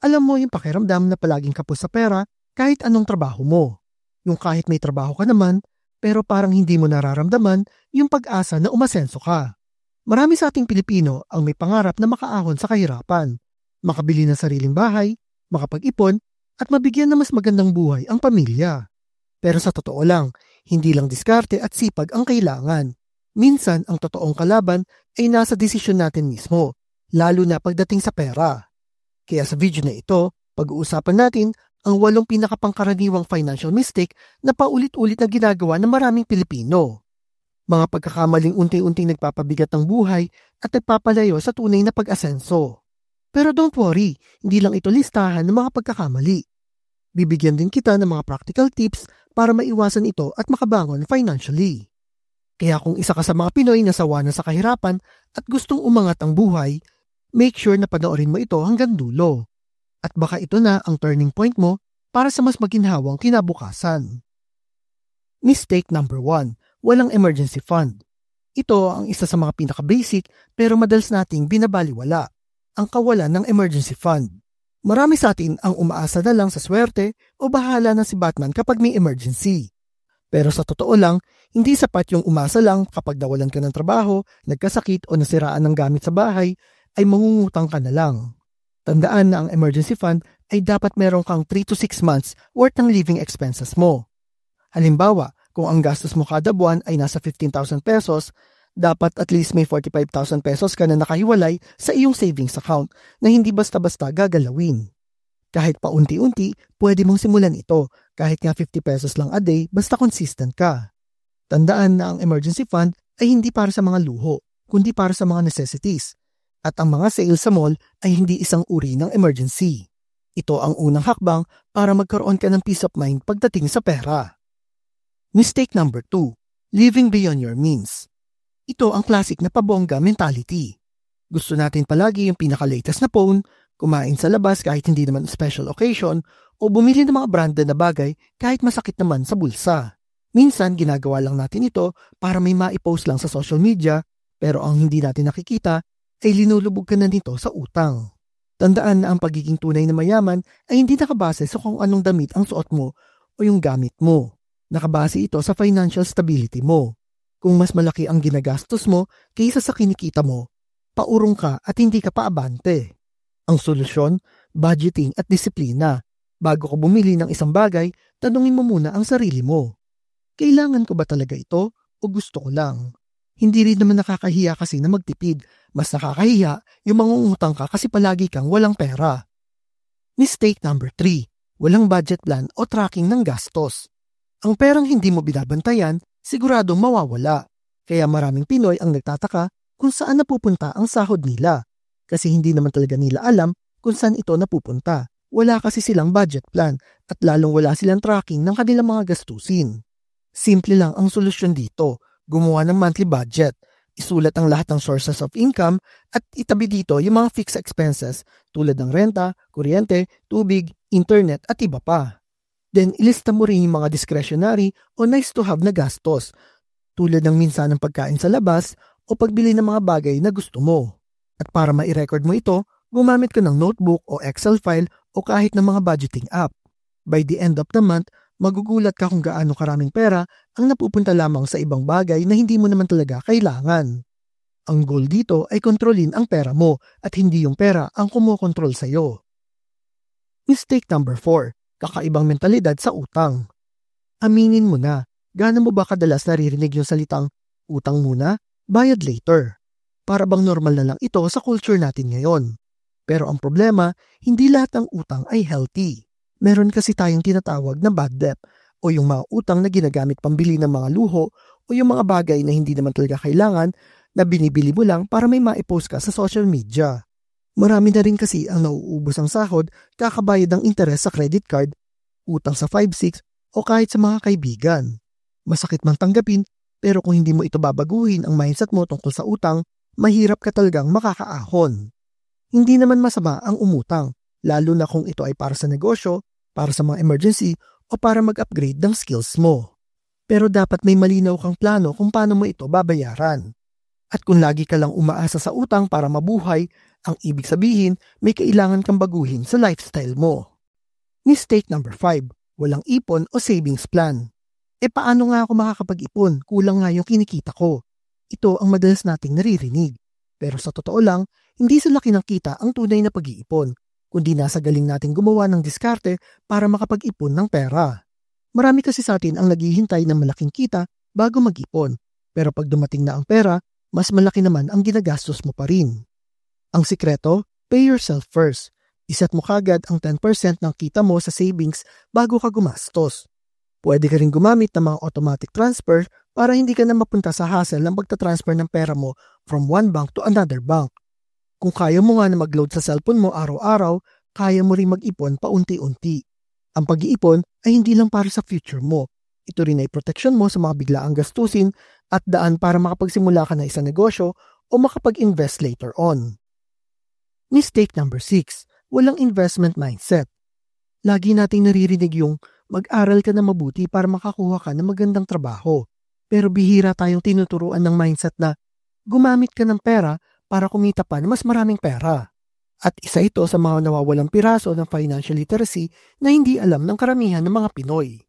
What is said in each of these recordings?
Alam mo yung pakiramdam na palaging kapos sa pera kahit anong trabaho mo. Yung kahit may trabaho ka naman, pero parang hindi mo nararamdaman yung pag-asa na umasenso ka. Marami sa ating Pilipino ang may pangarap na makaahon sa kahirapan, makabili ng sariling bahay, makapag-ipon, at mabigyan ng mas magandang buhay ang pamilya. Pero sa totoo lang, hindi lang diskarte at sipag ang kailangan. Minsan ang totoong kalaban ay nasa desisyon natin mismo, lalo na pagdating sa pera. Kaya sa video na ito, pag-uusapan natin ang 8 pinakapangkaraniwang financial mistake na paulit-ulit na ginagawa ng maraming Pilipino. Mga pagkakamaling unti-unting nagpapabigat ng buhay at nagpapalayo sa tunay na pag-asenso. Pero don't worry, hindi lang ito listahan ng mga pagkakamali. Bibigyan din kita ng mga practical tips para maiwasan ito at makabangon financially. Kaya kung isa ka sa mga Pinoy na sawa na sa kahirapan at gustong umangat ang buhay, make sure na panoorin mo ito hanggang dulo. At baka ito na ang turning point mo para sa mas maginhawang kinabukasan. Mistake number 1. Walang emergency fund. Ito ang isa sa mga pinaka-basic pero madalas nating binabaliwala, ang kawalan ng emergency fund. Marami sa atin ang umaasa na lang sa swerte o bahala na si Batman kapag may emergency. Pero sa totoo lang, hindi sapat yung umasa lang kapag nawalan ka ng trabaho, nagkasakit o nasiraan ng gamit sa bahay, ay mangungutang ka na lang. Tandaan na ang emergency fund ay dapat meron kang 3 to 6 months worth ng living expenses mo. Halimbawa, kung ang gastos mo kada buwan ay nasa 15,000 pesos, dapat at least may 45,000 pesos ka na nakahiwalay sa iyong savings account na hindi basta-basta gagalawin. Kahit paunti-unti, pwede mong simulan ito kahit nga 50 pesos lang a day basta consistent ka. Tandaan na ang emergency fund ay hindi para sa mga luho, kundi para sa mga necessities. At ang mga sales sa mall ay hindi isang uri ng emergency. Ito ang unang hakbang para magkaroon ka ng peace of mind pagdating sa pera. Mistake number 2. Living beyond your means. Ito ang classic na pabongga mentality. Gusto natin palagi yung pinaka-latest na phone, kumain sa labas kahit hindi naman special occasion, o bumili ng mga branded na bagay kahit masakit naman sa bulsa. Minsan ginagawa lang natin ito para may maipost lang sa social media, pero ang hindi natin nakikita ay linulubog ka na nito sa utang. Tandaan na ang pagiging tunay na mayaman ay hindi nakabase sa kung anong damit ang suot mo o yung gamit mo. Nakabase ito sa financial stability mo. Kung mas malaki ang ginagastos mo kaysa sa kinikita mo, paurong ka at hindi ka paabante. Ang solusyon, budgeting at disiplina. Bago ka bumili ng isang bagay, tanungin mo muna ang sarili mo. Kailangan ko ba talaga ito o gusto ko lang? Hindi rin naman nakakahiya kasi na magtipid. Mas nakakahiya yung mangungutang ka kasi palagi kang walang pera. Mistake number 3. Walang budget plan o tracking ng gastos. Ang perang hindi mo binabantayan, siguradong mawawala. Kaya maraming Pinoy ang nagtataka kung saan napupunta ang sahod nila. Kasi hindi naman talaga nila alam kung saan ito napupunta. Wala kasi silang budget plan at lalong wala silang tracking ng kanilang mga gastusin. Simple lang ang solusyon dito. Gumawa ng monthly budget. Isulat ang lahat ng sources of income at itabi dito yung mga fixed expenses tulad ng renta, kuryente, tubig, internet at iba pa. Then ilista mo rin yung mga discretionary o nice to have na gastos tulad ng minsan ng pagkain sa labas o pagbili ng mga bagay na gusto mo. At para ma-record mo ito, gumamit ka ng notebook o Excel file o kahit ng mga budgeting app. By the end of the month, magugulat ka kung gaano karaming pera ang napupunta lamang sa ibang bagay na hindi mo naman talaga kailangan. Ang goal dito ay kontrolin ang pera mo at hindi yung pera ang kumokontrol sa'yo. Mistake number 4. Kakaibang mentalidad sa utang. Aminin mo na, gaano mo ba kadalas naririnig yung salitang utang muna, bayad later? Para bang normal na lang ito sa culture natin ngayon. Pero ang problema, hindi lahat ng utang ay healthy. Meron kasi tayong tinatawag na bad debt o yung mga utang na ginagamit pambili ng mga luho o yung mga bagay na hindi naman talaga kailangan na binibili mo lang para may maipost ka sa social media. Marami na rin kasi ang nauubos ang sahod kakabayad ng interes sa credit card, utang sa 5-6 o kahit sa mga kaibigan. Masakit mang tanggapin pero kung hindi mo ito babaguhin ang mindset mo tungkol sa utang, mahirap ka talagang makakaahon. Hindi naman masama ang umutang, lalo na kung ito ay para sa negosyo, para sa mga emergency o para mag-upgrade ng skills mo. Pero dapat may malinaw kang plano kung paano mo ito babayaran. At kung lagi ka lang umaasa sa utang para mabuhay, ang ibig sabihin may kailangan kang baguhin sa lifestyle mo. Mistake number 5, walang ipon o savings plan. Paano nga ako makakapag-ipon? Kulang nga yung kinikita ko. Ito ang madalas nating naririnig. Pero sa totoo lang, hindi sa laki ng kita ang tunay na pag-iipon, kundi nasa galing nating gumawa ng diskarte para makapag-ipon ng pera. Marami kasi sa atin ang naghihintay ng malaking kita bago mag-ipon, pero pag dumating na ang pera, mas malaki naman ang ginagastos mo pa rin. Ang sikreto, pay yourself first. Iset mo kagad ang 10% ng kita mo sa savings bago ka gumastos. Pwede ka rin gumamit ng mga automatic transfer para hindi ka na mapunta sa hassle ng pagtatransfer ng pera mo from one bank to another bank. Kung kaya mo nga na mag-load sa cellphone mo araw-araw, kaya mo rin mag-ipon paunti-unti. Ang pag-iipon ay hindi lang para sa future mo. Ito rin ay protection mo sa mga biglaang gastusin at daan para makapagsimula ka na isang negosyo o makapag-invest later on. Mistake number 6, walang investment mindset. Lagi nating naririnig yung mag-aral ka na mabuti para makakuha ka ng magandang trabaho. Pero bihira tayong tinuturuan ng mindset na gumamit ka ng pera para kumita pa ng mas maraming pera. At isa ito sa mga nawawalang piraso ng financial literacy na hindi alam ng karamihan ng mga Pinoy.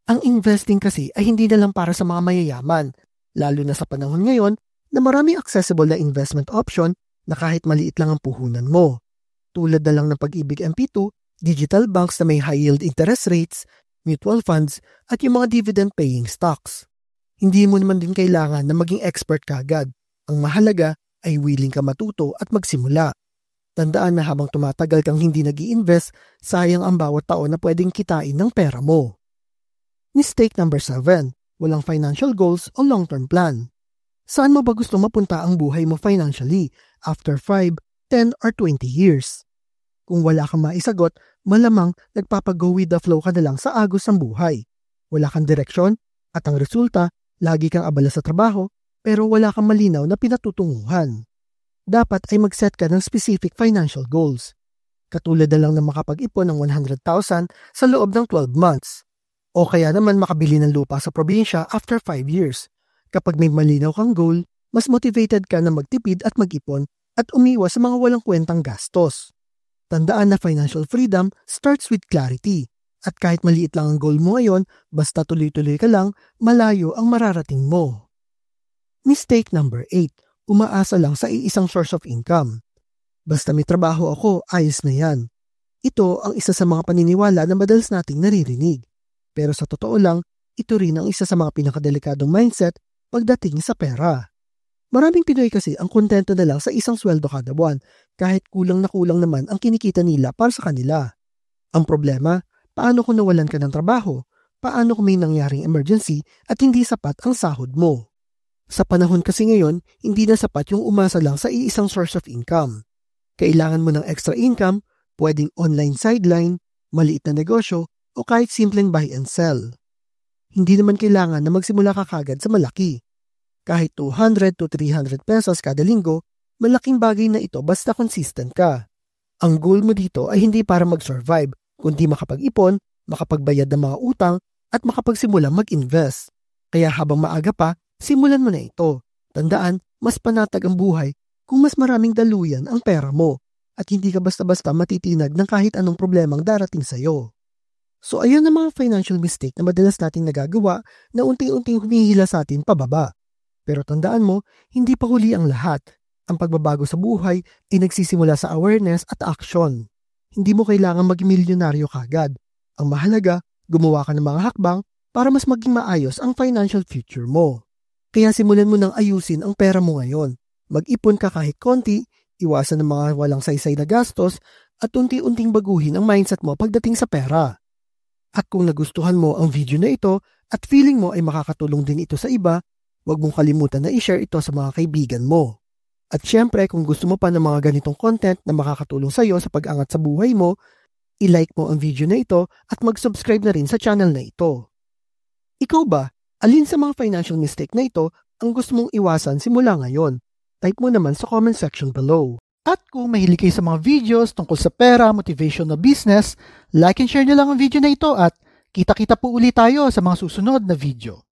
Ang investing kasi ay hindi na lang para sa mga mayayaman, lalo na sa panahon ngayon na maraming accessible na investment option na kahit maliit lang ang puhunan mo. Tulad na lang ng Pag-ibig MP2, digital banks na may high yield interest rates, mutual funds, at yung mga dividend-paying stocks. Hindi mo naman din kailangan na maging expert kaagad. Ang mahalaga ay willing ka matuto at magsimula. Tandaan na habang tumatagal kang hindi nag-i-invest, sayang ang bawat taon na pwedeng kitain ng pera mo. Mistake number 7, walang financial goals o long-term plan. Saan mo ba gusto mapunta ang buhay mo financially after 5, 10, or 20 years? Kung wala kang maisagot, malamang nagpapago with the flow ka na lang sa agos ng buhay. Wala kang direksyon at ang resulta, lagi kang abala sa trabaho pero wala kang malinaw na pinatutunguhan. Dapat ay mag-set ka ng specific financial goals. Katulad na lang na makapag-ipon ng 100,000 sa loob ng 12 months. O kaya naman makabili ng lupa sa probinsya after 5 years. Kapag may malinaw kang goal, mas motivated ka na magtipid at mag-ipon at umiwas sa mga walang kwentang gastos. Tandaan na financial freedom starts with clarity. At kahit maliit lang ang goal mo ngayon, basta tuloy-tuloy ka lang, malayo ang mararating mo. Mistake number 8. Umaasa lang sa iisang source of income. Basta may trabaho ako, ayos na yan. Ito ang isa sa mga paniniwala na madalas nating naririnig. Pero sa totoo lang, ito rin ang isa sa mga pinakadelikadong mindset pagdating sa pera. Maraming Pinoy kasi ang kontento na lang sa isang sweldo kada buwan kahit kulang na kulang naman ang kinikita nila para sa kanila. Ang problema, paano kung nawalan ka ng trabaho? Paano kung may nangyaring emergency at hindi sapat ang sahod mo? Sa panahon kasi ngayon, hindi na sapat yung umasa lang sa iisang source of income. Kailangan mo ng extra income, pwedeng online sideline, maliit na negosyo, o kahit simpleng buy and sell. Hindi naman kailangan na magsimula ka kagad sa malaki. Kahit 200 to 300 pesos kada linggo, malaking bagay na ito basta consistent ka. Ang goal mo dito ay hindi para mag-survive, kundi makapag-ipon, makapagbayad ng mga utang, at makapagsimulang mag-invest. Kaya habang maaga pa, simulan mo na ito. Tandaan, mas panatag ang buhay kung mas maraming daluyan ang pera mo at hindi ka basta-basta matitinag ng kahit anong problemang darating sa'yo. So ayun ang mga financial mistake na madalas nating nagagawa na unti-unting humihila sa atin pababa. Pero tandaan mo, hindi pa huli ang lahat. Ang pagbabago sa buhay ay nagsisimula sa awareness at action. Hindi mo kailangan maging milyonaryo kagad. Ang mahalaga, gumawa ka ng mga hakbang para mas maging maayos ang financial future mo. Kaya simulan mo nang ayusin ang pera mo ngayon. Mag-ipon ka kahit konti, iwasan ng mga walang saysay na gastos, at unti-unting baguhin ang mindset mo pagdating sa pera. At kung nagustuhan mo ang video na ito at feeling mo ay makakatulong din ito sa iba, huwag mong kalimutan na i-share ito sa mga kaibigan mo. At syempre, kung gusto mo pa ng mga ganitong content na makakatulong sa iyo sa pag-angat sa buhay mo, i-like mo ang video na ito at mag-subscribe na rin sa channel na ito. Ikaw ba? Alin sa mga financial mistake na ito ang gusto mong iwasan simula ngayon? Type mo naman sa comment section below. At kung mahilig kayo sa mga videos tungkol sa pera, motivation na business, like and share nyo lang ang video na ito at kita-kita po ulit tayo sa mga susunod na video.